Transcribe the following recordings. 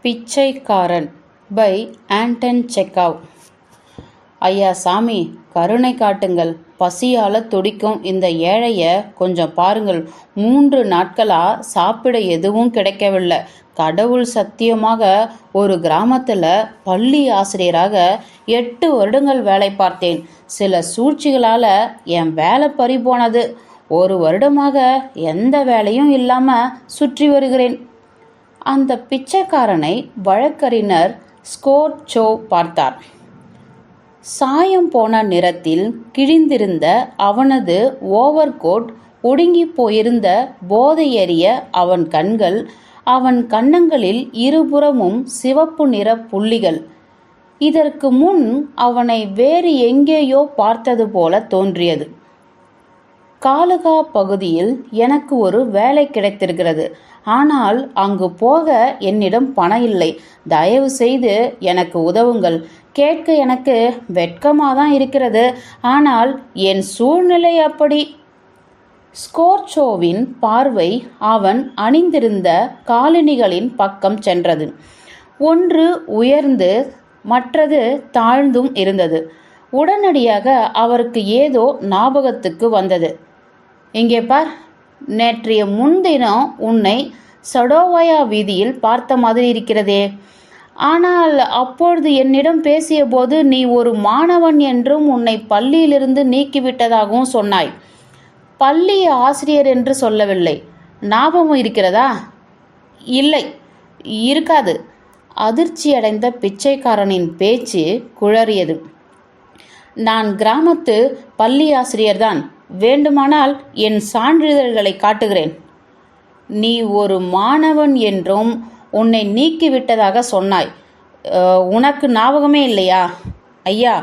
Pichaikkaran by Anton Chekhov. ஐயா சாமி, கருணை காட்டுங்கள். பசியால துடிக்கும் இந்த ஏழைய கொஞ்சம் பாருங்கள். 3 நாட்களா சாப்பிட எதுவும் கிடைக்கவில்லை. கடவுள் சத்தியமாக ஒரு கிராமத்தில் பள்ளி ஆசிரியராக 8 வருடங்கள் வேலை பார்த்தேன். சில சூழ்ச்சிகளால் என் வேலை பறி போனது. 1 வருடமாக எந்த வேலையும் இல்லாமல் சுற்றி வருகிறேன். அந்த பிச்சைக்காரனை வழக்கறிஞர் ஸ்கோர்ச்சோ பார்த்தார். சாயம் போன நிறத்தில் கிழிந்திருந்த அவனது ஓவர்கோட், ஒடுங்கி போயிருந்த போதையேறிய அவன் கண்கள், அவன் கன்னங்களில் இருபுறமும் சிவப்பு நிற புள்ளிகள். இதற்கு முன் அவனை வேறு எங்கேயோ பார்த்தது போல தோன்றியது. காலுகா பகுதியில் எனக்கு ஒரு வேலை கிடைத்திருக்கிறது. ஆனால் அங்கு போக என்னிடம் பணம் இல்லை. தயவு செய்து எனக்கு உதவுங்கள். கேட்க எனக்கு வெட்கமாக தான் இருக்கிறது. ஆனால் என் சூழ்நிலை அப்படி. ஸ்கோர்ச்சோவின் பார்வை அவன் அணிந்திருந்த காலணிகளின் பக்கம் சென்றது. ஒன்று உயர்ந்து மற்றது தாழ்ந்தும் இருந்தது. உடனடியாக அவருக்கு ஏதோ ஞாபகத்துக்கு வந்தது. இங்கே பார், நேற்றைய முன்தினம் உன்னை சடோவாயா வீதியில் பார்த்த மாதிரி இருக்கிறதே. ஆனால் அப்பொழுது என்னிடம் பேசிய போது நீ ஒரு மாணவன் என்றும் உன்னை பள்ளியிலிருந்து நீக்கிவிட்டதாகவும் சொன்னாய். பள்ளி ஆசிரியர் என்று சொல்லவில்லை. ஞாபகம் இருக்கிறதா? இல்லை, இருக்காது. அதிர்ச்சியடைந்த பிச்சைக்காரனின் பேச்சு குழறியது. நான் கிராமத்து பள்ளி ஆசிரியர்தான். வேண்டுமானால் என் சான்றிதழ்களை காட்டுகிறேன். நீ ஒரு மாணவன் என்றும் உன்னை நீக்கிவிட்டதாக சொன்னாய். உனக்கு ஞாபகமே இல்லையா? ஐயா,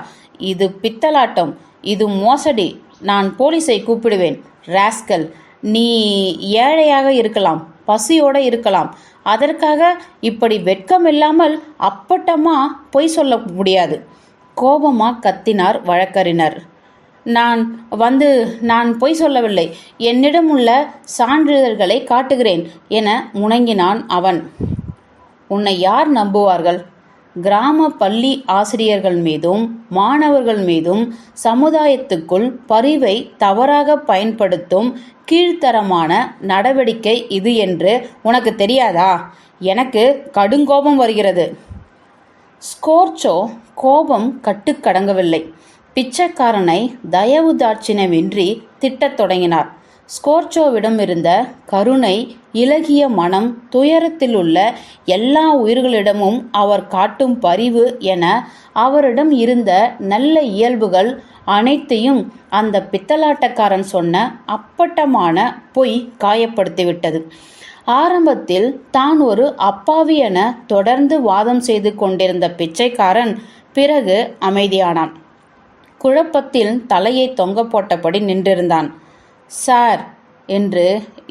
இது பித்தலாட்டம், இது மோசடி. நான் போலீஸை கூப்பிடுவேன். ராஸ்கல், நீ ஏழையாக இருக்கலாம், பசியோடு இருக்கலாம். அதற்காக இப்படி வெட்கமில்லாமல் அப்பட்டமா பொய் சொல்ல முடியாது. கோபமாக கத்தினார் வழக்கறிஞர். நான் பொய் சொல்லவில்லை. என்னிடம் உள்ள சான்றிதழ்களை காட்டுகிறேன் என முணங்கினான் அவன். உன்னை யார் நம்புவார்கள்? கிராம பள்ளி ஆசிரியர்கள் மீதும் மாணவர்கள் மீதும் சமுதாயத்துக்குள் பரிவை தவறாக பயன்படுத்தும் கீழ்த்தரமான நடவடிக்கை இது என்று உனக்கு தெரியாதா? எனக்கு கடுங்கோபம் வருகிறது. ஸ்கோர்ச்சோ கோபம் கட்டுக்கடங்கவில்லை. பிச்சைக்காரனை தயவு தாட்சிணமின்றி திட்டத் தொடங்கினார். ஸ்கோர்ச்சோவிடம் இருந்த கருணை, இலகிய மனம், துயரத்தில் உள்ள எல்லா உயிர்களிடமும் அவர் காட்டும் பரிவு என அவரிடம் இருந்த நல்ல இயல்புகள் அனைத்தையும் அந்த பித்தலாட்டக்காரன் சொன்ன அப்பட்டமான பொய் காயப்படுத்திவிட்டது. ஆரம்பத்தில் தான் ஒரு அப்பாவி என தொடர்ந்து வாதம் செய்து கொண்டிருந்த பிச்சைக்காரன் பிறகு அமைதியானான். குழப்பத்தில் தலையை தொங்க போட்டபடி நின்றிருந்தான். சார் என்று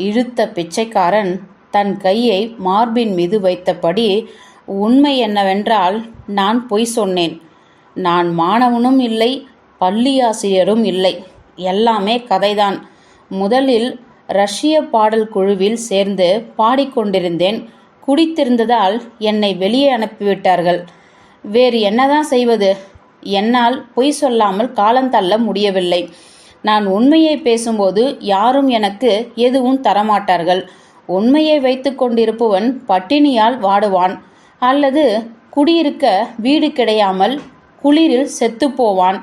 இழுத்த பிச்சைக்காரன் தன் கையை மார்பின் மீது வைத்தபடி, உண்மை என்னவென்றால் நான் பொய் சொன்னேன். நான் மாணவனும் இல்லை, பள்ளியாசிரியரும் இல்லை. எல்லாமே கதைதான். முதலில் ரஷ்ய பாடல் குழுவில் சேர்ந்து பாடிக்கொண்டிருந்தேன். குடித்திருந்ததால் என்னை வெளியே அனுப்பிவிட்டார்கள். வேறு என்னதான் செய்வது? என்னால் பொய் சொல்லாமல் காலந்தள்ள முடியவில்லை. நான் உண்மையை பேசும்போது யாரும் எனக்கு எதுவும் தரமாட்டார்கள். உண்மையை வைத்து கொண்டிருப்பவன் பட்டினியால் வாடுவான், அல்லது குடியிருக்க வீடு கிடையாமல் குளிரில் செத்துப்போவான்.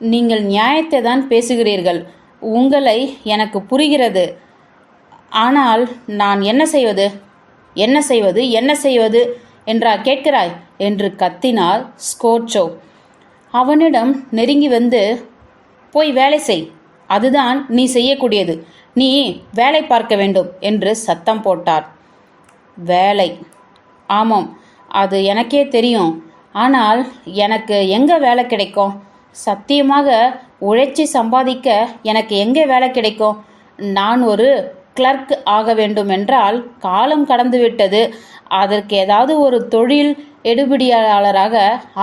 நீங்கள் நியாயத்தை தான் பேசுகிறீர்கள். உங்களை எனக்கு புரிகிறது. ஆனால் நான் என்ன செய்வது? என்ன செய்வது? என்ன செய்வது என்றா கேட்கிறாய் என்று கத்தினார் ஸ்கோர்ச்சோ. அவனிடம் நெருங்கி வந்து, போய் வேலை செய். அதுதான் நீ செய்யக்கூடியது. நீ வேலை பார்க்க வேண்டும் என்று சத்தம் போட்டார். வேலை? ஆமாம், அது எனக்கே தெரியும். ஆனால் எனக்கு எங்கே வேலை கிடைக்கும்? சத்தியமாக உழைச்சி சம்பாதிக்க எனக்கு எங்கே வேலை கிடைக்கும்? நான் ஒரு கிளர்க் ஆக வேண்டுமென்றால் காலம் கடந்துவிட்டது. அதற்கு ஏதாவது ஒரு தொழில் எடுபிடியாளராக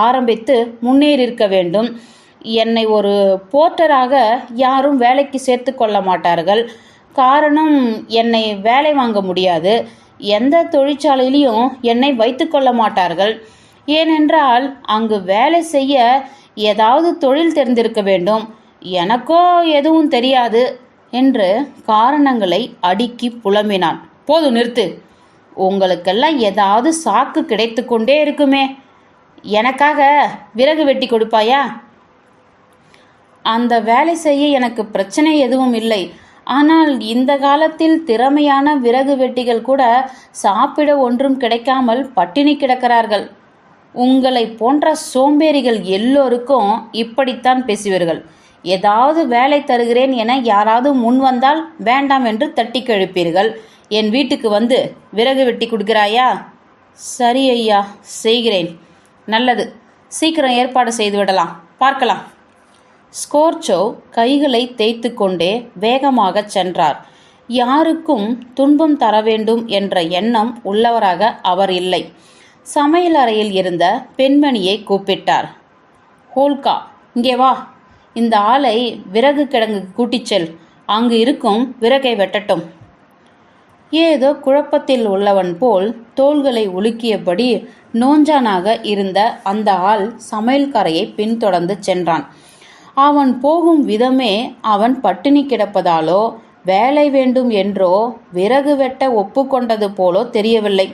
ஆரம்பித்து முன்னேறியிருக்க வேண்டும். என்னை ஒரு போர்ட்டராக யாரும் வேலைக்கு சேர்த்து கொள்ள மாட்டார்கள். காரணம், என்னை வேலை வாங்க முடியாது. எந்த தொழிற்சாலையிலையும் என்னை வைத்து கொள்ள மாட்டார்கள். ஏனென்றால் அங்கு வேலை செய்ய ஏதாவது தொழில் தெரிந்திருக்க வேண்டும். எனக்கோ எதுவும் தெரியாது என்று காரணங்களை அடுக்கி புலம்பினான். போதும், நிறுத்து. உங்களுக்கெல்லாம் ஏதாவது சாக்கு கிடைத்து கொண்டே இருக்குமே. எனக்காக விறகு வெட்டி கொடுப்பாயா? அந்த வேலை செய்ய எனக்கு பிரச்சனை எதுவும் இல்லை. ஆனால் இந்த காலத்தில் திறமையான விறகு வெட்டிகள் கூட சாப்பிட ஒன்றும் கிடைக்காமல் பட்டினி கிடக்கிறார்கள். உங்களை போன்ற சோம்பேறிகள் எல்லோருக்கும் இப்படித்தான் பேசுவீர்கள். ஏதாவது வேலை தருகிறேன் என யாராவது முன் வந்தால் வேண்டாம் என்று தட்டி கழிப்பீர்கள். என் வீட்டுக்கு வந்து விறகு வெட்டி கொடுக்கிறாயா? சரி ஐயா, செய்கிறேன். நல்லது, சீக்கிரம் ஏற்பாடு செய்துவிடலாம், பார்க்கலாம். ஸ்கோர்ச்சோ கைகளை தேய்த்து கொண்டே வேகமாக சென்றார். யாருக்கும் துன்பம் தர வேண்டும் என்ற எண்ணம் உள்ளவராக அவர் இல்லை. சமையல் அறையில் இருந்த பெண்மணியை கூப்பிட்டார். ஹோல்கா, இங்கே வா. இந்த ஆளை விறகு கிடங்குக்கு கூட்டிச் செல். அங்கு இருக்கும் விறகை வெட்டட்டும். ஏதோ குழப்பத்தில் உள்ளவன் போல் தோள்களை உலுக்கியபடி நோஞ்சானாக இருந்த அந்த ஆள் சமையல்காரையை பின்தொடர்ந்து சென்றான். அவன் போகும் விதமே அவன் பட்டினி கிடப்பதாலோ வேலை வேண்டும் என்றோ விறகு வெட்ட ஒப்புக்கொண்டது போலோ தெரியவில்லை.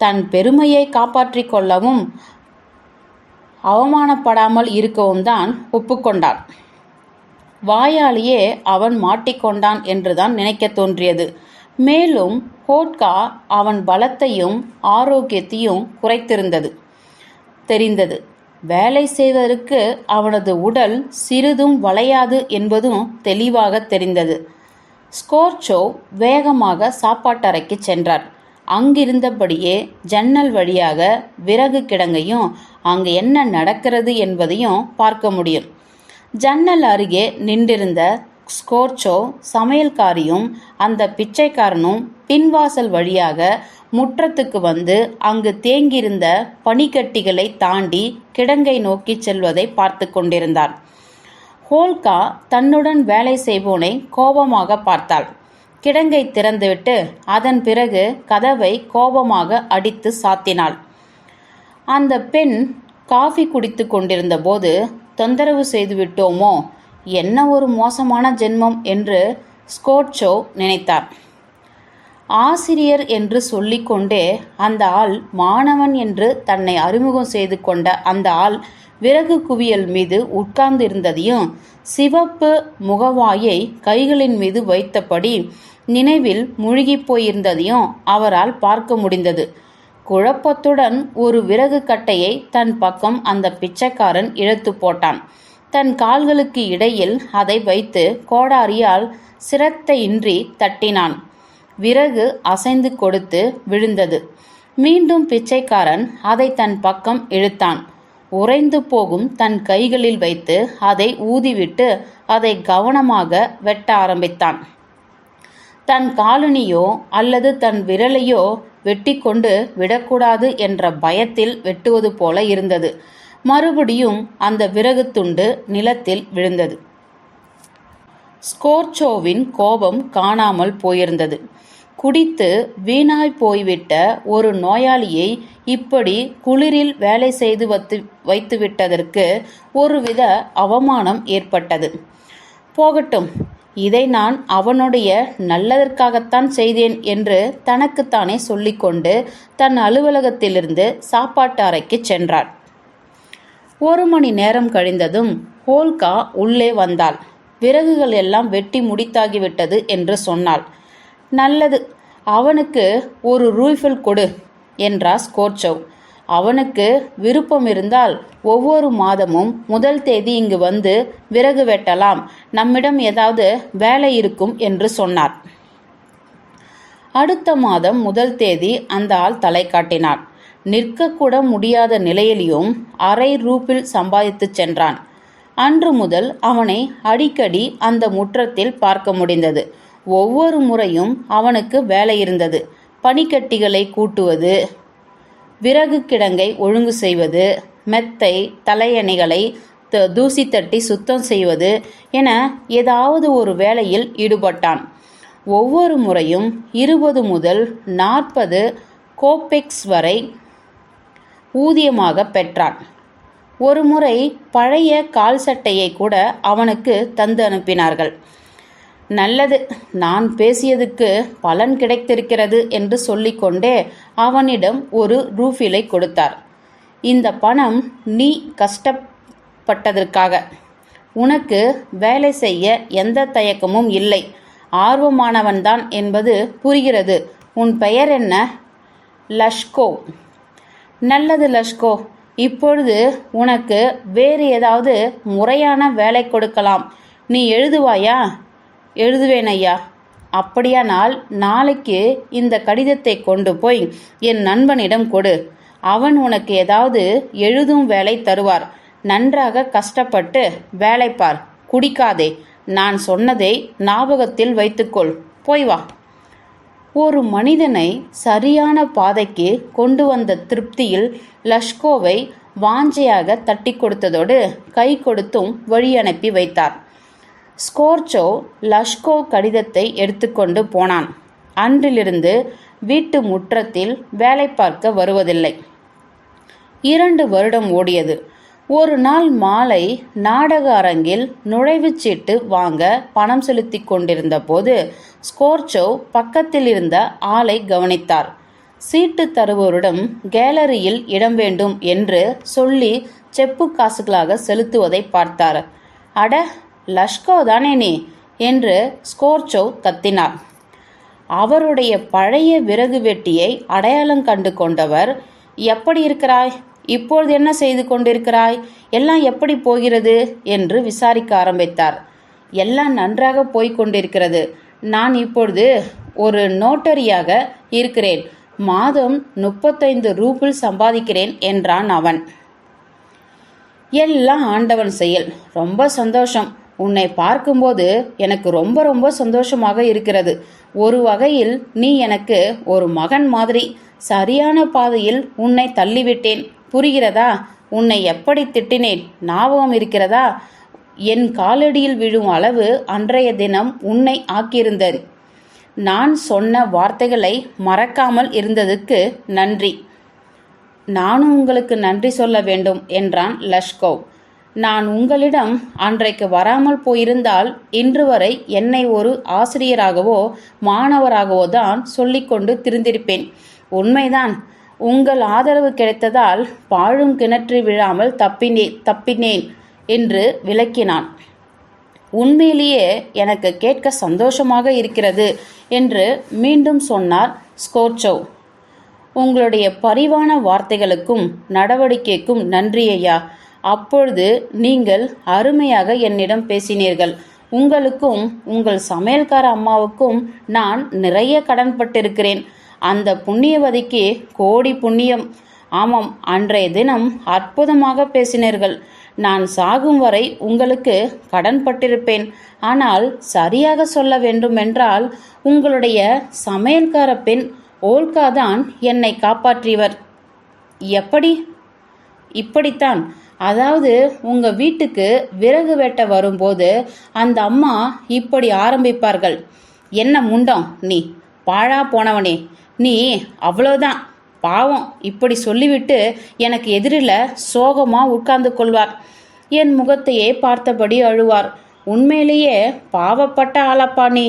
தன் பெருமையை காப்பாற்றி கொள்ளவும் அவமானப்படாமல் இருக்கவும் தான் ஒப்புக்கொண்டான். வாயாலேயே அவன் மாட்டிக்கொண்டான் என்றுதான் நினைக்க தோன்றியது. மேலும் ஹோட்கா அவன் பலத்தையும் ஆரோக்கியத்தையும் குறைத்திருந்தது தெரிந்தது. வேலை செய்வதற்கு அவனது உடல் சிறிதும் வளையாது என்பதும் தெளிவாக தெரிந்தது. ஸ்கோர்ச்சோ வேகமாக சாப்பாட்டறைக்கு சென்றார். அங்கிருந்தபடியே ஜன்னல் வழியாக விறகு கிடங்கையும் அங்கு என்ன நடக்கிறது என்பதையும் பார்க்க முடியும். ஜன்னல் அருகே நின்றிருந்த ஸ்கோர்ச்சோ சமையல்காரியும் அந்த பிச்சைக்காரனும் பின்வாசல் வழியாக முற்றத்துக்கு வந்து அங்கு தேங்கியிருந்த பனிக்கட்டிகளை தாண்டி கிடங்கை நோக்கி செல்வதை பார்த்து கொண்டிருந்தார். ஹோல்கா தன்னுடன் வேலை செய்வோனை கோபமாக பார்த்தாள். கிடங்கை திறந்துவிட்டு அதன் பிறகு கதவை கோபமாக அடித்து சாத்தினாள். அந்த பெண் காஃபி குடித்து கொண்டிருந்த போது தொந்தரவு செய்துவிட்டோமோ, என்ன ஒரு மோசமான ஜென்மம் என்று ஸ்கோர்ச்சோ நினைத்தார். ஆசிரியர் என்று சொல்லிக்கொண்டே அந்த ஆள் மாணவன் என்று தன்னை அறிமுகம் செய்து கொண்ட அந்த ஆள் விறகு குவியல் மீது உட்கார்ந்திருந்ததையும் சிவப்பு முகவாயை கைகளின் மீது வைத்தபடி நினைவில் மூழ்கி போயிருந்ததையும் அவரால் பார்க்க முடிந்தது. குழப்பத்துடன் ஒரு விறகு கட்டையை தன் பக்கம் அந்த பிச்சைக்காரன் இழுத்து போட்டான். தன் கால்களுக்கு இடையில் அதை வைத்து கோடாரியால் சிரத்தையின்றி தட்டினான். விறகு அசைந்து கொடுத்து விழுந்தது. மீண்டும் பிச்சைக்காரன் அதை தன் பக்கம் இழுத்தான். உறைந்து போகும் தன் கைகளில் வைத்து அதை ஊதிவிட்டு அதை கவனமாக வெட்ட ஆரம்பித்தான். தன் காலணியோ அல்லது தன் விரலையோ வெட்டி கொண்டு விடக்கூடாது என்ற பயத்தில் வெட்டுவது போல இருந்தது. மறுபடியும் அந்த விறகு துண்டு நிலத்தில் விழுந்தது. ஸ்கோர்ச்சோவின் கோபம் காணாமல் போயிருந்தது. குடித்து வீணாய் போய்விட்ட ஒரு நோயாளியை இப்படி குளிரில் வேலை செய்து வைத்துவிட்டதற்கு ஒருவித அவமானம் ஏற்பட்டது. போகட்டும், இதை நான் அவனுடைய நல்லதற்காகத்தான் செய்தேன் என்று தனக்குத்தானே சொல்லிக்கொண்டு தன் அலுவலகத்திலிருந்து சாப்பாட்டு அறைக்கு சென்றார். 1 மணி நேரம் கழிந்ததும் ஹோல்கா உள்ளே வந்தாள். விறகுகள் எல்லாம் வெட்டி முடித்தாகிவிட்டது என்று சொன்னாள். நல்லது, அவனுக்கு ஒரு ரூஃபில் கொடு என்றார் ஸ்கோர்ச்சோ. அவனுக்கு விருப்பம் இருந்தால் ஒவ்வொரு மாதமும் 1 தேதி இங்கு வந்து விறகு வெட்டலாம், நம்மிடம் ஏதாவது வேலை இருக்கும் என்று சொன்னார். அடுத்த மாதம் 1 தேதி அந்த ஆள் தலை காட்டினார். நிற்கக்கூட முடியாத நிலையிலும் அரை ரூபில் சம்பாதித்து சென்றான். அன்று முதல் அவனை அடிக்கடி அந்த முற்றத்தில் பார்க்க முடிந்தது. ஒவ்வொரு முறையும் அவனுக்கு வேலை இருந்தது. பனிக்கட்டிகளை கூட்டுவது, விறகு கிடங்கை ஒழுங்கு செய்வது, மெத்தை தலையணைகளை தூசி தட்டி சுத்தம் செய்வது என ஏதாவது ஒரு வேலையில் ஈடுபட்டான். ஒவ்வொரு முறையும் 20 முதல் 40 கோபெக்ஸ் வரை ஊதியமாக பெற்றான். ஒரு முறை பழைய கால் சட்டையை கூட அவனுக்கு தந்து அனுப்பினார்கள். நல்லது, நான் பேசியதுக்கு பலன் கிடைத்திருக்கிறது என்று சொல்லிக்கொண்டே அவனிடம் ஒரு ரூபிலை கொடுத்தார். இந்த பணம் நீ கஷ்டப்பட்டதற்காக. உனக்கு வேலை செய்ய எந்த தயக்கமும் இல்லை, ஆர்வமானவன்தான் என்பது புரிகிறது. உன் பெயர் என்ன? லஷ்கோ. நல்லது லஷ்கோ, இப்பொழுது உனக்கு வேறு ஏதாவது முறையான வேலை கொடுக்கலாம். நீ எழுதுவாயா? எழுதுவேன் ஐயா. அப்படியானால் நாளைக்கு இந்த கடிதத்தை கொண்டு போய் என் நண்பனிடம் கொடு. அவன் உனக்கு ஏதாவது எழுதும் வேலை தருவார். நன்றாக கஷ்டப்பட்டு வேலை பார். குடிக்காதே. நான் சொன்னதை ஞாபகத்தில் வைத்துக்கொள். போய் வா. ஒரு மனிதனை சரியான பாதைக்கு கொண்டு வந்த திருப்தியில் லஷ்கோவை வாஞ்சையாக தட்டி கொடுத்ததோடு கை கொடுத்தும் வழி அனுப்பி வைத்தார். ஸ்கோர்ச்சோ லஷ்கோ கடிதத்தை எடுத்துக்கொண்டு போனான். அன்றிலிருந்து வீட்டு முற்றத்தில் வேலை பார்க்க வருவதில்லை. 2 வருடம் ஓடியது. ஒரு நாள் மாலை நாடக அரங்கில் நுழைவுச்சீட்டு வாங்க பணம் செலுத்தி கொண்டிருந்த போது ஸ்கோர்ச்சோ பக்கத்தில் இருந்த ஆளை கவனித்தார். சீட்டு தருவோரிடம் கேலரியில் இடம் வேண்டும் என்று சொல்லி செப்பு காசுகளாக செலுத்துவதை பார்த்தார். அட, லஷ்கோ தானே நீ என்று ஸ்கோர்ச்சோ கத்தினார். அவருடைய பழைய விறகு வெட்டியை அடையாளம் கண்டு கொண்டவர், எப்படி இருக்கிறாய்? இப்பொழுது என்ன செய்து கொண்டிருக்கிறாய்? எல்லாம் எப்படி போகிறது என்று விசாரிக்க ஆரம்பித்தார். எல்லாம் நன்றாக போய்க் கொண்டிருக்கிறது. நான் இப்பொழுது ஒரு நோட்டரியாக இருக்கிறேன். மாதம் 35 ரூபிள் சம்பாதிக்கிறேன் என்றான் அவன். எல்லாம் ஆண்டவன் செயல். ரொம்ப சந்தோஷம். உன்னை பார்க்கும்போது எனக்கு ரொம்ப ரொம்ப சந்தோஷமாக இருக்கிறது. ஒரு வகையில் நீ எனக்கு ஒரு மகன் மாதிரி. சரியான பாதையில் உன்னை தள்ளிவிட்டேன். புரிகிறதா? உன்னை எப்படி திட்டினேன் ஞாபகம் இருக்கிறதா? என் காலடியில் விழும் அளவு அன்றைய தினம் உன்னை ஆக்கியிருந்தேன். நான் சொன்ன வார்த்தைகளை மறக்காமல் இருந்ததுக்கு நன்றி. நானும் உங்களுக்கு நன்றி சொல்ல வேண்டும் என்றான் லஷ்கோ. நான் உங்களிடம் அன்றைக்கு வராமல் போயிருந்தால் இன்று வரை என்னை ஒரு ஆசிரியராகவோ மாணவராகவோ தான் சொல்லிக்கொண்டு திரிந்திருப்பேன். உண்மைதான். உங்கள் ஆதரவு கிடைத்ததால் பாழும் கிணற்று விழாமல் தப்பினேன் என்று விளக்கினான். உண்மையிலேயே எனக்கு கேட்க சந்தோஷமாக இருக்கிறது என்று மீண்டும் சொன்னார் ஸ்கோர்ச்சோ. உங்களுடைய பரிவான வார்த்தைகளுக்கும் நடவடிக்கைக்கும் நன்றி ஐயா. அப்பொழுது நீங்கள் அருமையாக என்னிடம் பேசினீர்கள். உங்களுக்கும் உங்கள் சமையல்கார அம்மாவுக்கும் நான் நிறைய கடன்பட்டிருக்கிறேன். அந்த புண்ணியவதிக்கு கோடி புண்ணியம். ஆமாம், அன்றைய தினம் அற்புதமாக பேசினீர்கள். நான் சாகும் வரை உங்களுக்கு கடன்பட்டிருப்பேன். ஆனால் சரியாக சொல்ல வேண்டுமென்றால் உங்களுடைய சமையல்கார பெண் ஓல்காதான் என்னை காப்பாற்றியவர். எப்படி? இப்படித்தான். அதாவது உங்க வீட்டுக்கு விறகு வெட்ட வரும்போது அந்த அம்மா இப்படி ஆரம்பிப்பார்கள். என்ன முண்டம் நீ, பாழா போனவனே நீ, அவ்வளோதான் பாவம் இப்படி சொல்லிவிட்டு எனக்கு எதிரில் சோகமா உட்கார்ந்து கொள்வார். என் முகத்தையே பார்த்தபடி அழுவார். உண்மையிலேயே பாவப்பட்ட ஆளப்பா நீ.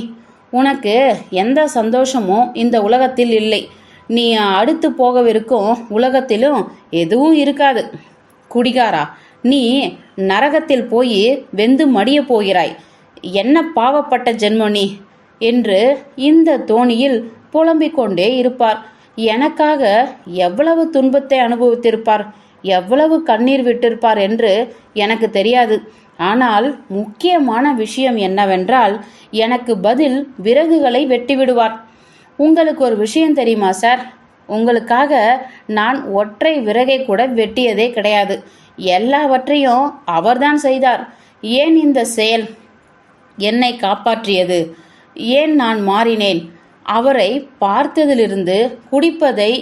உனக்கு எந்த சந்தோஷமும் இந்த உலகத்தில் இல்லை. நீ அடுத்து போகவிருக்கும் உலகத்திலும் எதுவும் இருக்காது. குடிகாரா, நீ நரகத்தில் போய் வெந்து மடிய போகிறாய். என்ன பாவப்பட்ட ஜென்மம் நீ என்று இந்த தோணியில் புலம்பிக் கொண்டே இருப்பார். எனக்காக எவ்வளவு துன்பத்தை அனுபவித்திருப்பார், எவ்வளவு கண்ணீர் விட்டிருப்பார் என்று எனக்கு தெரியாது. ஆனால் முக்கியமான விஷயம் என்னவென்றால் எனக்கு பதில் விறகுகளை வெட்டிவிடுவார். உங்களுக்கு ஒரு விஷயம் தெரியுமா சார்? உங்களுக்காக நான் ஒற்றை விறகை கூட வெட்டியதே கிடையாது. எல்லாவற்றையும் அவர்தான் செய்தார். ஏன் இந்த செயல் என்னை காப்பாற்றியது? ஏன் நான் மாறினேன்? அவரை பார்த்ததிலிருந்து குடிப்பதை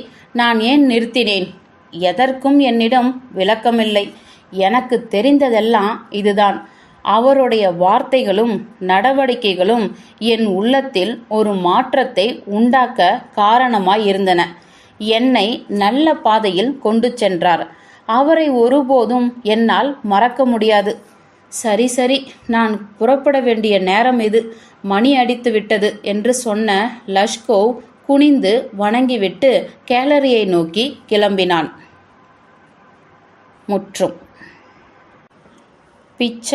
நான் ஏன் நிறுத்தினேன்? எதற்கும் என்னிடம் விளக்கமில்லை. எனக்கு தெரிந்ததெல்லாம் இதுதான். அவருடைய வார்த்தைகளும் நடவடிக்கைகளும் என் உள்ளத்தில் ஒரு மாற்றத்தை உண்டாக்க காரணமாயிருந்தன. என்னை நல்ல பாதையில் கொண்டு சென்றார். அவரை ஒருபோதும் என்னால் மறக்க முடியாது. சரி சரி, நான் புறப்பட வேண்டிய நேரம் இது, மணி அடித்து விட்டது என்று சொன்ன லஷ்கோவ் குனிந்து வணங்கிவிட்டு கேலரியை நோக்கி கிளம்பினான். முற்றும். பிச்சை